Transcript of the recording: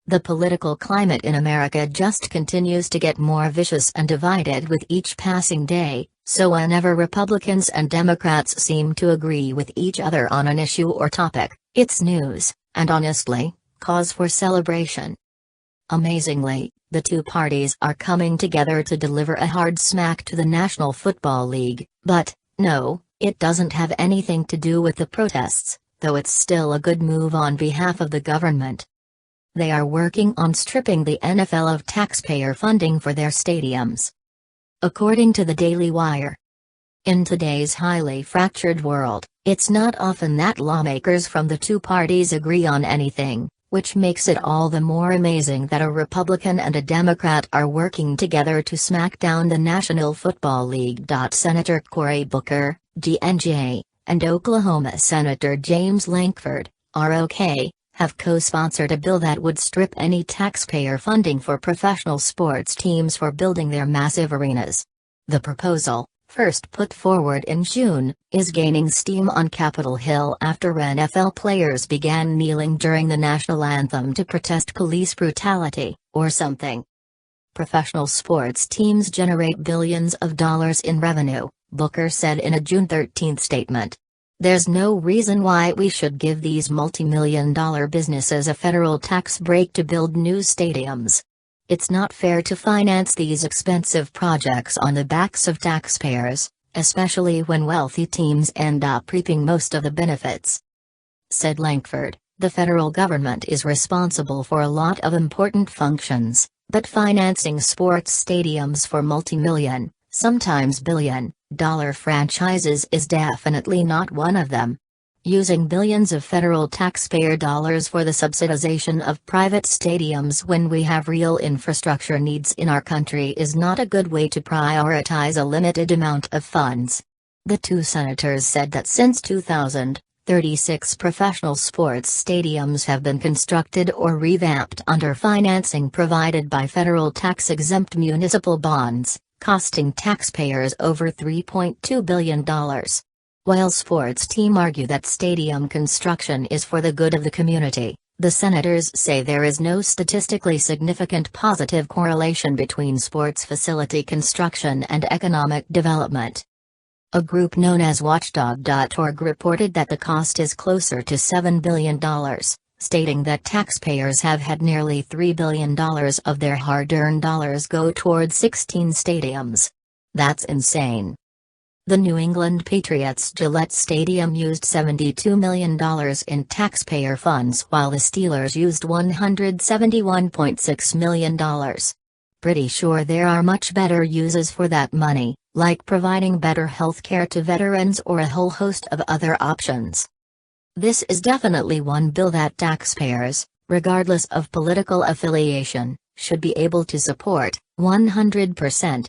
The political climate in America just continues to get more vicious and divided with each passing day, so whenever Republicans and Democrats seem to agree with each other on an issue or topic, it's news, and honestly, cause for celebration. Amazingly, the two parties are coming together to deliver a hard smack to the National Football League, but, no, it doesn't have anything to do with the protests, though it's still a good move on behalf of the government. They are working on stripping the NFL of taxpayer funding for their stadiums. According to the Daily Wire. In today's highly fractured world, it's not often that lawmakers from the two parties agree on anything, which makes it all the more amazing that a Republican and a Democrat are working together to smack down the National Football League. Senator Cory Booker, DNJ, and Oklahoma Senator James Lankford, ROK, have co-sponsored a bill that would strip any taxpayer funding for professional sports teams for building their massive arenas. The proposal, first put forward in June, is gaining steam on Capitol Hill after NFL players began kneeling during the national anthem to protest police brutality, or something. Professional sports teams generate billions of dollars in revenue, Booker said in a June 13 statement. There's no reason why we should give these multi-million-dollar businesses a federal tax break to build new stadiums. It's not fair to finance these expensive projects on the backs of taxpayers, especially when wealthy teams end up reaping most of the benefits. Said Lankford, the federal government is responsible for a lot of important functions, but financing sports stadiums for multi-million, sometimes billion-dollar franchises is definitely not one of them. Using billions of federal taxpayer dollars for the subsidization of private stadiums when we have real infrastructure needs in our country is not a good way to prioritize a limited amount of funds. The two senators said that since 2000, 36 professional sports stadiums have been constructed or revamped under financing provided by federal tax-exempt municipal bonds, costing taxpayers over $3.2 billion. While sports teams argue that stadium construction is for the good of the community, the senators say there is no statistically significant positive correlation between sports facility construction and economic development. A group known as Watchdog.org reported that the cost is closer to $7 billion, stating that taxpayers have had nearly $3 billion of their hard-earned dollars go toward 16 stadiums. That's insane. The New England Patriots' Gillette Stadium used $72 million in taxpayer funds while the Steelers used $171.6 million. Pretty sure there are much better uses for that money, like providing better health care to veterans or a whole host of other options. This is definitely one bill that taxpayers, regardless of political affiliation, should be able to support, 100%.